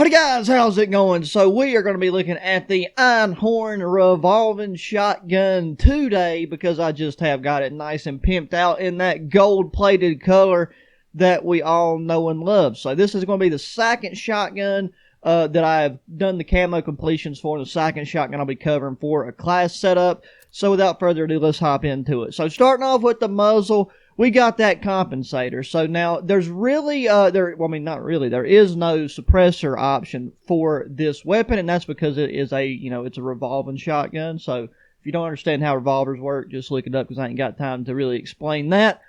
Hey guys, how's it going? So we are going to be looking at the EINHORN revolving shotgun today because I just have got it nice and pimped out in that gold plated color that we all know and love. So this is going to be the second shotgun that I've done the camo completions for. The second shotgun I'll be covering for a class setup. So without further ado, let's hop into it. So starting off with the muzzle, we got that compensator. So now there's really, there is no suppressor option for this weapon, and that's because it is a, it's a revolving shotgun. So if you don't understand how revolvers work, just look it up because I ain't got time to really explain that.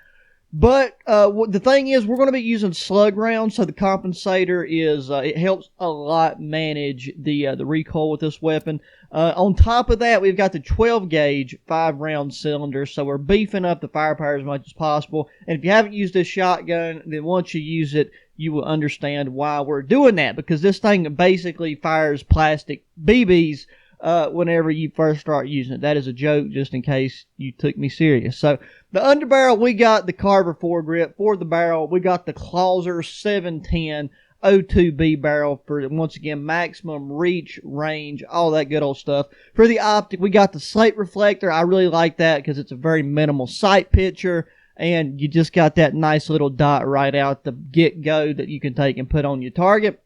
But the thing is, we're going to be using slug rounds, so the compensator is it helps a lot manage the recoil with this weapon. On top of that, we've got the 12 gauge 5-round cylinder, so we're beefing up the firepower as much as possible. And if you haven't used this shotgun, then once you use it, you will understand why we're doing that, because this thing basically fires plastic BBs whenever you first start using it. That is a joke, just in case you took me serious. So the underbarrel, we got the Carver foregrip. For the barrel, we got the Clauser 710 O2B barrel for, once again, maximum reach, range, all that good old stuff. For the optic, we got the slate reflector. I really like that because it's a very minimal sight picture, and you just got that nice little dot right out the get-go that you can take and put on your target.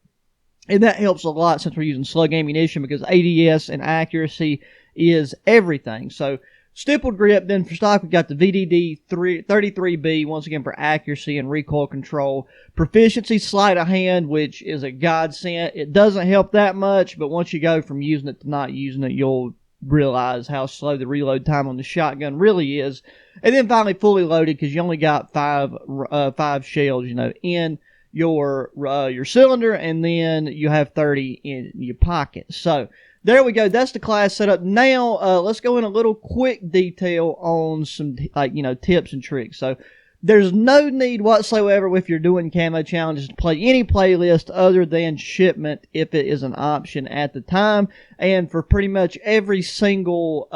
And that helps a lot since we're using slug ammunition, because ADS and accuracy is everything. So stippled grip. Then for stock, we've got the VDD 33B, once again for accuracy and recoil control. Proficiency sleight of hand, which is a godsend. It doesn't help that much, but once you go from using it to not using it, you'll realize how slow the reload time on the shotgun really is. And then finally, fully loaded, because you only got five shells, in your cylinder, and then you have 30 in your pocket. So there we go. That's the class setup. Now let's go in a little quick detail on some tips and tricks. So there's no need whatsoever, if you're doing camo challenges, to play any playlist other than shipment if it is an option at the time. And for pretty much every single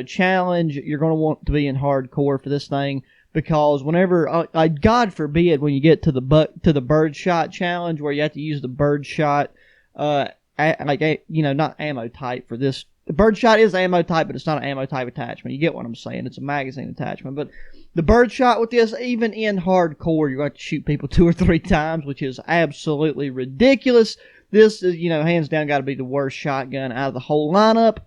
challenge, you're going to want to be in hardcore for this thing. Because whenever, God forbid, when you get to the bird shot challenge where you have to use the bird shot, not ammo type for this. The bird shot is ammo type, but it's not an ammo type attachment. You get what I'm saying? It's a magazine attachment. But the bird shot with this, even in hardcore, you're going to have to shoot people 2 or 3 times, which is absolutely ridiculous. This is, hands down, got to be the worst shotgun out of the whole lineup.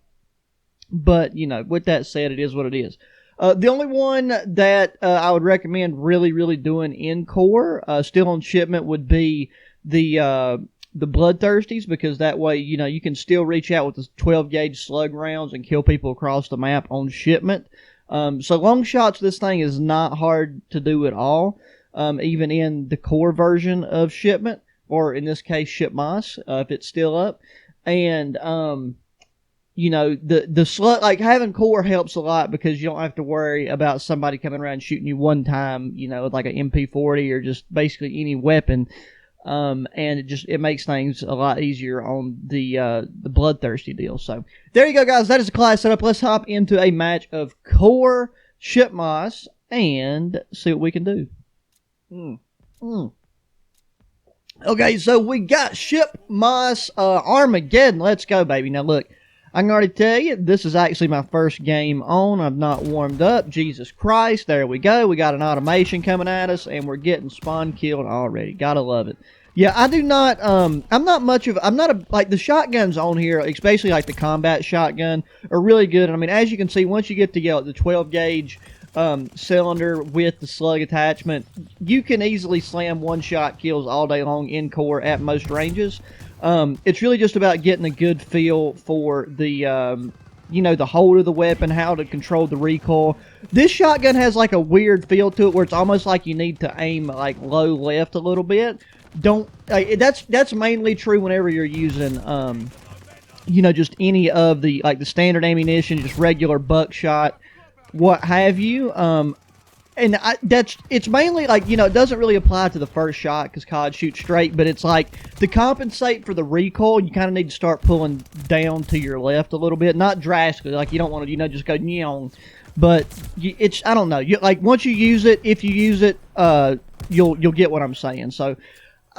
But, with that said, it is what it is. The only one that I would recommend really doing in core, still on shipment, would be the Bloodthirsties, because that way, you can still reach out with the 12 gauge slug rounds and kill people across the map on shipment. So long shots, this thing is not hard to do at all, even in the core version of shipment, or in this case, Shipmas, if it's still up. And, the slug, having core helps a lot because you don't have to worry about somebody coming around and shooting you one time, with like an MP40 or just basically any weapon. And it makes things a lot easier on the Bloodthirsty deal. So there you go, guys. That is the class setup. Let's hop into a match of core Shipmas and see what we can do. Okay, so we got Shipmas Armageddon. Let's go, baby. Now look, I can already tell you, this is actually my first game on. I've not warmed up. Jesus Christ. There we go. We got an automation coming at us, and we're getting spawn killed already. Gotta love it. Yeah, I do not, the shotguns on here, especially like the combat shotgun, are really good. I mean, as you can see, once you get to the 12 gauge cylinder with the slug attachment, you can easily slam one-shot kills all day long in core at most ranges. It's really just about getting a good feel for the, the hold of the weapon, how to control the recoil. This shotgun has like a weird feel to it where it's almost like you need to aim like low left a little bit. That's mainly true whenever you're using, just any of the, the standard ammunition, just regular buckshot, what have you. And it's mainly it doesn't really apply to the first shot because COD shoots straight, but it's like to compensate for the recoil, you kind of need to start pulling down to your left a little bit, not drastically, you don't want to, just go nyong, but I don't know, once you use it, if you use it, you'll get what I'm saying. So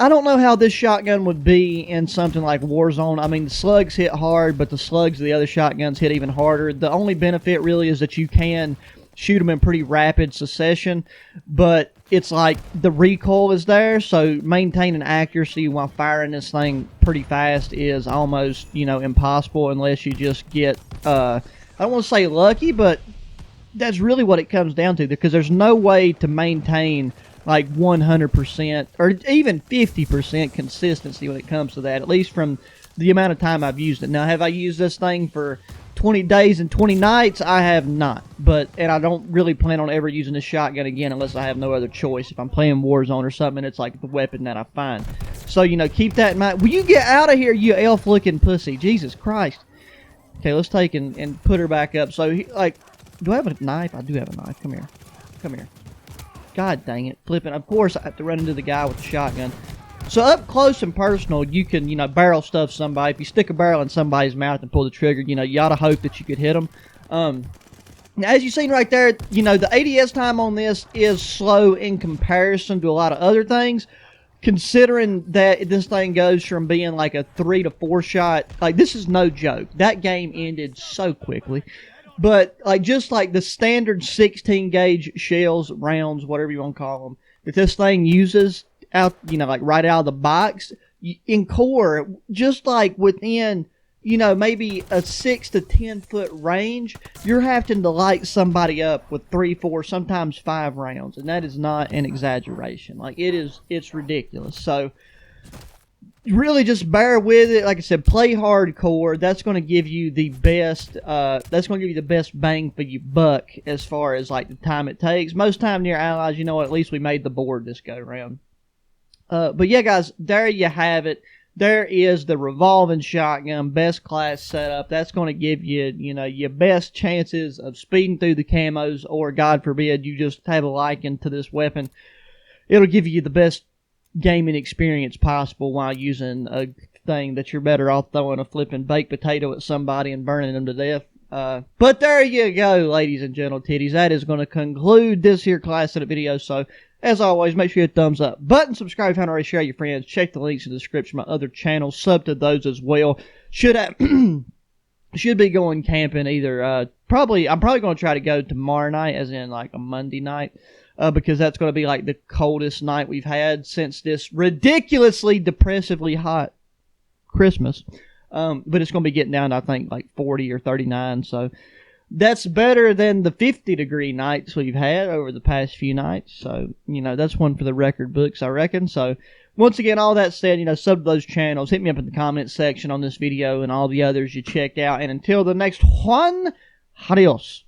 I don't know how this shotgun would be in something like Warzone. I mean, the slugs hit hard, but the slugs of the other shotguns hit even harder. The only benefit really is that you can shoot them in pretty rapid succession, but it's like the recoil is there, so maintaining accuracy while firing this thing pretty fast is almost, you know, impossible unless you just get, I don't want to say lucky, but that's really what it comes down to, because there's no way to maintain like 100% or even 50% consistency when it comes to that, at least from the amount of time I've used it. Now, have I used this thing for 20 days and 20 nights? I have not, and I don't really plan on ever using this shotgun again unless I have no other choice. If I'm playing Warzone or something, it's like the weapon that I find. So, you know, keep that in mind. Will you get out of here, you elf-looking pussy? Jesus Christ. Okay, let's take and put her back up. So, like, do I have a knife? I do have a knife. Come here. Come here. God dang it. Flipping. Of course, I have to run into the guy with the shotgun. So up close and personal, you can, you know, barrel stuff somebody. If you stick a barrel in somebody's mouth and pull the trigger, you know, you ought to hope that you could hit them. Now, as you've seen right there, you know, the ADS time on this is slow in comparison to a lot of other things. Considering that this thing goes from being like a 3 to 4 shot, like, this is no joke. That game ended so quickly. But, like, just like the standard 16 gauge shells, rounds, whatever you want to call them, that this thing uses out, you know, like right out of the box, in core, just like within, you know, maybe a 6 to 10 foot range, you're having to light somebody up with 3, 4, sometimes 5 rounds. And that is not an exaggeration. Like, it's ridiculous. So, really just bear with it. Like I said, play hardcore. That's going to give you the best, bang for your buck as far as like the time it takes. Most time near allies, you know, at least we made the board this go round. But yeah, guys, there you have it. There is the revolving shotgun, best class setup. That's going to give you, you know, your best chances of speeding through the camos, or God forbid you just have a liking to this weapon. It'll give you the best gaming experience possible while using a thing that you're better off throwing a flipping baked potato at somebody and burning them to death. But there you go, ladies and gentle titties. That is going to conclude this here class setup video. So, as always, make sure you hit thumbs up button, subscribe if you haven't already, share your friends, check the links in the description of my other channels, sub to those as well. Should be going camping either, I'm probably going to try to go tomorrow night, as in like a Monday night. Because that's going to be like the coldest night we've had since this ridiculously depressively hot Christmas. But it's going to be getting down to, I think, like 40 or 39. So that's better than the 50-degree nights we've had over the past few nights. So, you know, that's one for the record books, I reckon. So, once again, all that said, you know, sub to those channels. Hit me up in the comment section on this video and all the others you checked out. And until the next one, adios.